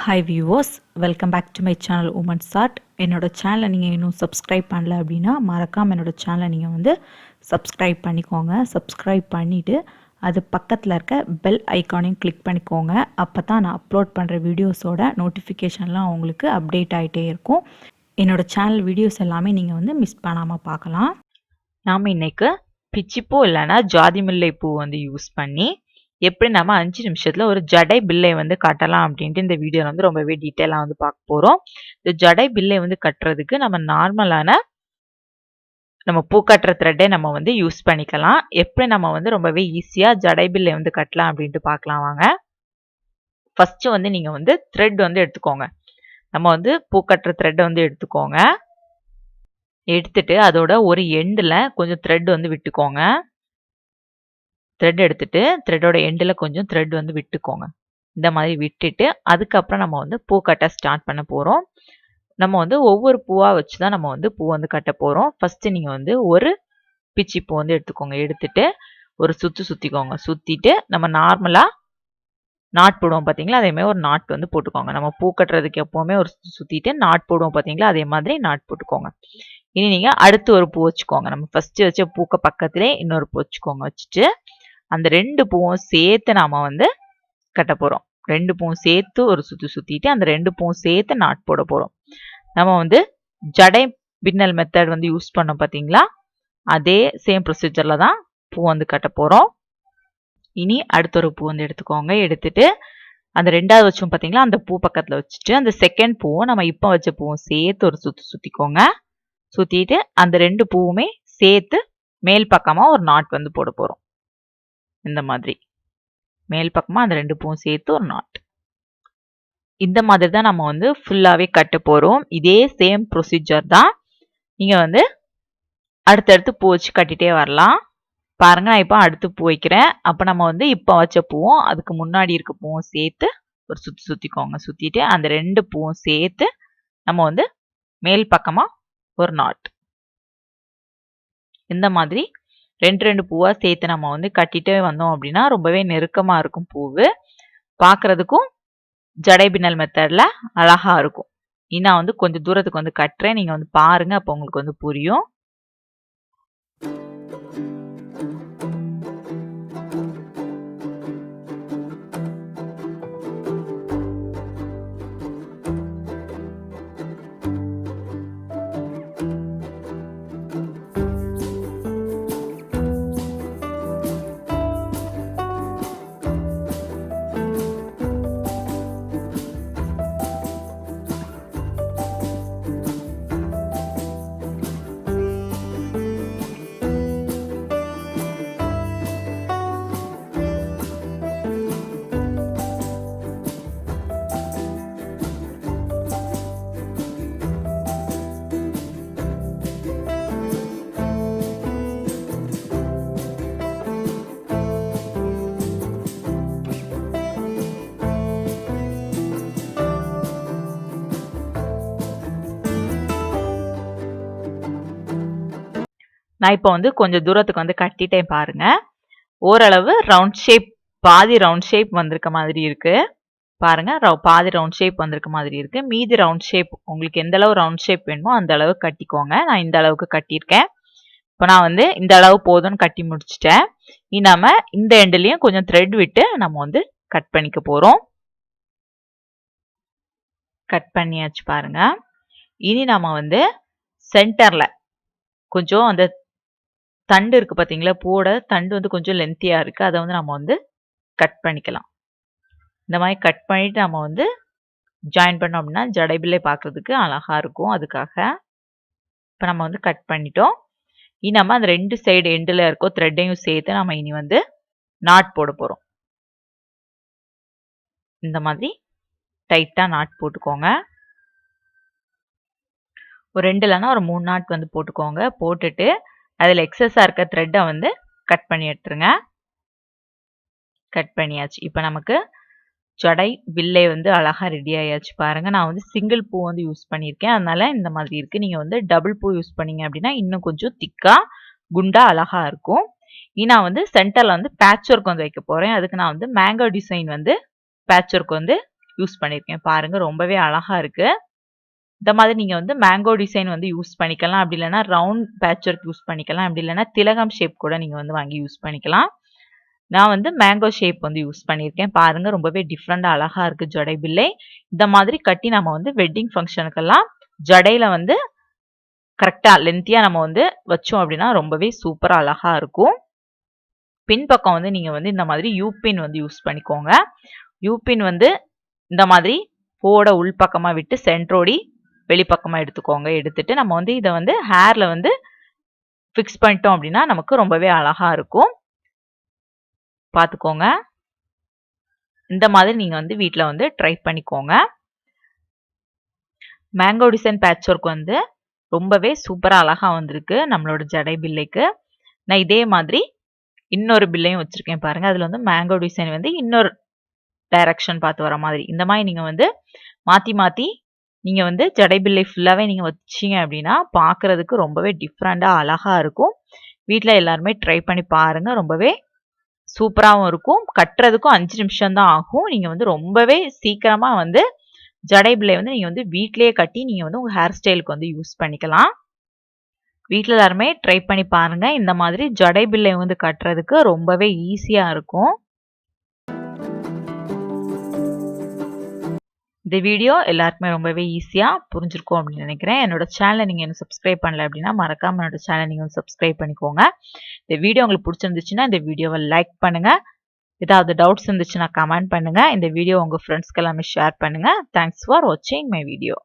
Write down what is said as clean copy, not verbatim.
Hi viewers, welcome back to my channel womensart. என்னோட சேனலை நீங்கள் இன்னும் சப்ஸ்கிரைப் பண்ணல அப்படின்னா மறக்காமல் என்னோட சேனலை நீங்கள் வந்து சப்ஸ்கிரைப் பண்ணிக்கோங்க. சப்ஸ்கிரைப் பண்ணிவிட்டு அது பக்கத்தில் இருக்க பெல் ஐக்கானையும் கிளிக் பண்ணிக்கோங்க. அப்போ தான் நான் அப்லோட் பண்ணுற வீடியோஸோட நோட்டிஃபிகேஷன்லாம் உங்களுக்கு அப்டேட் ஆகிட்டே இருக்கும். என்னோட சேனல் வீடியோஸ் எல்லாமே நீங்கள் வந்து மிஸ் பண்ணாமல் பார்க்கலாம். நாம் இன்றைக்கு பிச்சி பூ இல்லைன்னா ஜாதி முல்லை பூ வந்து யூஸ் பண்ணி எப்படி நம்ம 5 நிமிஷத்துல ஒரு ஜடை பில்லை வந்து கட்டலாம் அப்படின்ட்டு இந்த வீடியோ வந்து ரொம்பவே டீட்டெயிலாக வந்து பார்க்க போகிறோம். இந்த ஜடை பில்லை வந்து கட்டுறதுக்கு நம்ம நார்மலான நம்ம பூ கட்டுற த்ரெட்டை நம்ம வந்து யூஸ் பண்ணிக்கலாம். எப்படி நம்ம வந்து ரொம்பவே ஈஸியாக ஜடை பில்லை வந்து கட்டலாம் அப்படின்ட்டு பார்க்கலாம் வாங்க. ஃபஸ்ட்டு வந்து நீங்கள் வந்து த்ரெட் வந்து எடுத்துக்கோங்க. நம்ம வந்து பூ கட்டுற த்ரெட்டை வந்து எடுத்துக்கோங்க. எடுத்துட்டு அதோட ஒரு எண்டில் கொஞ்சம் த்ரெட் வந்து விட்டுக்கோங்க. த்ரெட் எடுத்துட்டு த்ரெட்டோட எண்டில் கொஞ்சம் த்ரெட் வந்து விட்டுக்கோங்க. இந்த மாதிரி விட்டுட்டு அதுக்கப்புறம் நம்ம வந்து பூ கட்ட ஸ்டார்ட் பண்ண போகிறோம். நம்ம வந்து ஒவ்வொரு பூவாக வச்சு தான் நம்ம வந்து பூ வந்து கட்ட போகிறோம். ஃபஸ்ட்டு நீங்கள் வந்து ஒரு பிச்சி பூ வந்து எடுத்துக்கோங்க. எடுத்துட்டு ஒரு சுற்றிக்கோங்க. சுற்றிட்டு நம்ம நார்மலாக நாட் போடுவோம் பார்த்தீங்களா, அதேமாதிரி ஒரு நாட் வந்து போட்டுக்கோங்க. நம்ம பூ கட்டுறதுக்கு எப்போவுமே ஒரு சுற்றிட்டு நாட் போடுவோம் பார்த்தீங்களா, அதே மாதிரி நாட் போட்டுக்கோங்க. இனி நீங்கள் அடுத்து ஒரு பூ வச்சுக்கோங்க. நம்ம ஃபஸ்ட்டு வச்ச பூக்க பக்கத்துலேயே இன்னொரு பூ வச்சுக்கோங்க. வச்சுட்டு அந்த 2 பூவும் சேர்த்து நாம வந்து கட்ட போகிறோம். 2 பூவும் சேர்த்து ஒரு சுற்றிட்டு அந்த 2 பூவும் சேர்த்து நாட் போட போகிறோம். நம்ம வந்து ஜடை பின்னல் மெத்தட் வந்து யூஸ் பண்ணோம் பார்த்தீங்களா, அதே சேம் ப்ரொசீஜரில் தான் பூ வந்து கட்ட போகிறோம். இனி அடுத்த ஒரு பூ வந்து எடுத்துக்கோங்க. எடுத்துட்டு அந்த 2வது வச்சோம் பார்த்தீங்களா, அந்த பூ பக்கத்தில் வச்சுட்டு அந்த செகண்ட் பூவும் நம்ம இப்போ வச்ச பூவும் சேர்த்து ஒரு சுற்றிக்கோங்க. சுற்றிட்டு அந்த 2 பூவுமே சேர்த்து மேல் பக்கமாக ஒரு நாட் வந்து போட போகிறோம். இந்த மாதிரி மேல் பக்கமாக அந்த 2 பூவும் சேர்த்து ஒரு நாட். இந்த மாதிரி தான் நம்ம வந்து ஃபுல்லாகவே கட்ட போகிறோம். இதே சேம் ப்ரொசீஜர் தான் நீங்கள் வந்து அடுத்தடுத்து பூ வச்சு கட்டிகிட்டே வரலாம். பாருங்கள், நான் இப்போ அடுத்து பூ வைக்கிறேன். அப்போ நம்ம வந்து இப்போ வச்ச பூவும் அதுக்கு முன்னாடி இருக்க பூவும் சேர்த்து ஒரு சுற்றிக்கோங்க. சுற்றிட்டு அந்த 2 பூவும் சேர்த்து நம்ம வந்து மேல் பக்கமாக ஒரு நாட். இந்த மாதிரி 2 பூவாக சேர்த்து நம்ம வந்து கட்டிகிட்டே வந்தோம் அப்படின்னா ரொம்பவே நெருக்கமாக இருக்கும். பூவு பார்க்குறதுக்கும் ஜடை பின்னல் மெத்தடில் அழகாக இருக்கும். நான் வந்து கொஞ்சம் தூரத்துக்கு வந்து கட்டுறேன், நீங்கள் வந்து பாருங்கள், அப்போ உங்களுக்கு வந்து புரியும். நான் இப்போ வந்து கொஞ்சம் தூரத்துக்கு வந்து கட்டிட்டேன் பாருங்க. ஓரளவு ரவுண்ட் ஷேப், பாதி ரவுண்ட் ஷேப் வந்திருக்க மாதிரி இருக்கு பாருங்க. பாதி ரவுண்ட் ஷேப் வந்திருக்க மாதிரி இருக்கு. மீதி ரவுண்ட் ஷேப் உங்களுக்கு எந்த அளவு ரவுண்ட் ஷேப் வேணுமோ அந்த அளவு கட்டிக்கோங்க. நான் இந்த அளவுக்கு கட்டியிருக்கேன். இப்போ நான் வந்து இந்த அளவு போதும்னு கட்டி முடிச்சிட்டேன். இனி நம்ம இந்த எண்ட்லயும் கொஞ்சம் த்ரெட் விட்டு நம்ம வந்து கட் பண்ணிக்க போறோம். கட் பண்ணியாச்சு பாருங்க. இனி நம்ம வந்து சென்டர்ல கொஞ்சம் அந்த தண்டு இருக்கு பார்த்தீங்களா, பூவோட தண்டு வந்து கொஞ்சம் லென்த்தியாக இருக்குது. அதை வந்து நம்ம வந்து கட் பண்ணிக்கலாம். இந்த மாதிரி கட் பண்ணிவிட்டு நம்ம வந்து ஜாயின் பண்ணோம் அப்படின்னா ஜடை பில்லை பார்க்குறதுக்கு அழகாக இருக்கும். அதுக்காக இப்போ நம்ம வந்து கட் பண்ணிட்டோம். இனி நம்ம அந்த 2 சைடு எண்டில் இருக்கோ த்ரெட்டையும் சேர்த்து நம்ம இனி வந்து நாட் போட போகிறோம். இந்த மாதிரி டைட்டாக நாட் போட்டுக்கோங்க. ஒரு 2 இல்லைன்னா ஒரு 3 நாட் வந்து போட்டுக்கோங்க. போட்டுட்டு அதில் எக்ஸஸாக இருக்க த்ரெட்டை வந்து கட் பண்ணி எடுத்துருங்க. கட் பண்ணியாச்சு. இப்போ நமக்கு ஜடை வில்லை வந்து அழகாக ரெடி ஆயாச்சு பாருங்கள். நான் வந்து சிங்கிள் பூ வந்து யூஸ் பண்ணியிருக்கேன், அதனால இந்த மாதிரி இருக்குது. நீங்கள் வந்து டபுள் பூ யூஸ் பண்ணீங்க அப்படின்னா இன்னும் கொஞ்சம் திக்காக குண்டா அழகாக இருக்கும். நான் வந்து சென்டரில் வந்து பேட்ச் ஒர்க் வந்து வைக்க போகிறேன். அதுக்கு நான் வந்து மேங்கோ டிசைன் வந்து பேட்ச் ஒர்க் வந்து யூஸ் பண்ணியிருக்கேன். பாருங்க ரொம்பவே அழகா இருக்கு. இந்த மாதிரி நீங்க வந்து மேங்கோ டிசைன் வந்து யூஸ் பண்ணிக்கலாம். அப்படி இல்லைன்னா ரவுண்ட் பேட்ச் ஒர்க் யூஸ் பண்ணிக்கலாம். அப்படி இல்லைன்னா திலகம் ஷேப் கூட நீங்க வந்து வாங்கி யூஸ் பண்ணிக்கலாம். நான் வந்து மேங்கோ ஷேப் வந்து யூஸ் பண்ணியிருக்கேன். பாருங்க ரொம்பவே டிஃப்ரெண்டா அழகா இருக்கு ஜடை பிள்ளை. இந்த மாதிரி கட்டி நம்ம வந்து வெட்டிங் ஃபங்க்ஷனுக்கெல்லாம் ஜடையில வந்து கரெக்டா லென்த்தியா நம்ம வந்து வச்சோம் அப்படின்னா ரொம்பவே சூப்பரா அழகா இருக்கும். பின்பக்கம் வந்து நீங்க வந்து இந்த மாதிரி யூபின் வந்து யூஸ் பண்ணிக்கோங்க. யூபின் வந்து இந்த மாதிரி போட உள்பக்கமா விட்டு சென்ட்ரோடி வெளிப்பக்கமா எடுத்துக்கோங்க. எடுத்துட்டு நம்ம வந்து இதை வந்து ஹேர்ல வந்து ஃபிக்ஸ் பண்ணிட்டோம் அப்படின்னா நமக்கு ரொம்பவே அழகா இருக்கும். பார்த்துக்கோங்க. இந்த மாதிரி நீங்க வந்து வீட்ல வந்து ட்ரை பண்ணிக்கோங்க. மேங்கோ டிசைன் பேட்ச் ஒர்க் வந்து ரொம்பவே சூப்பரா அழகா வந்திருக்கு நம்மளோட ஜடை பில்லைக்கு. நான் இதே மாதிரி இன்னொரு பில்லையும் வச்சிருக்கேன் பாருங்க. அதுல வந்து மேங்கோ டிசைன் வந்து இன்னொரு டைரக்ஷன் பார்த்து வர மாதிரி. இந்த மாதிரி நீங்க வந்து மாத்தி மாத்தி நீங்க வந்து ஜடை பில்லை ஃபுல்லாவே நீங்க வச்சீங்க அப்படின்னா பார்க்கிறதுக்கு ரொம்பவே டிஃப்ரெண்டா அழகா இருக்கும். வீட்ல எல்லாருமே ட்ரை பண்ணி பாருங்க. ரொம்பவே சூப்பராகவும் இருக்கும். கட்டுறதுக்கும் 5 நிமிஷம் தான் ஆகும். நீங்க வந்து ரொம்பவே சீக்கிரமா வந்து ஜடை பிள்ளை வந்து நீங்க வந்து வீட்லயே கட்டி நீங்க வந்து உங்க ஹேர் ஸ்டைலுக்கு வந்து யூஸ் பண்ணிக்கலாம். வீட்ல எல்லாருமே ட்ரை பண்ணி பாருங்க. இந்த மாதிரி ஜடை பிள்ளை வந்து கட்டுறதுக்கு ரொம்பவே ஈஸியா இருக்கும். இந்த வீடியோ எல்லாருக்குமே ரொம்பவே ஈஸியா புரிஞ்சிருக்கும் அப்படின்னு நினைக்கிறேன். என்னோட சேனலை நீங்க இன்னும் சப்ஸ்கிரைப் பண்ணல அப்படின்னா மறக்காம என்னோட சேனலை நீங்க சப்ஸ்கிரைப் பண்ணிக்கோங்க. இந்த வீடியோ உங்களுக்கு பிடிச்சிருந்துச்சுன்னா இந்த வீடியோவை லைக் பண்ணுங்க. ஏதாவது டவுட்ஸ் இருந்துச்சுன்னா கமெண்ட் பண்ணுங்க. இந்த வீடியோ உங்க ஃப்ரெண்ட்ஸ்க்கு எல்லாமே ஷேர் பண்ணுங்க. தேங்க்ஸ் ஃபார் வாட்சிங் மை வீடியோ.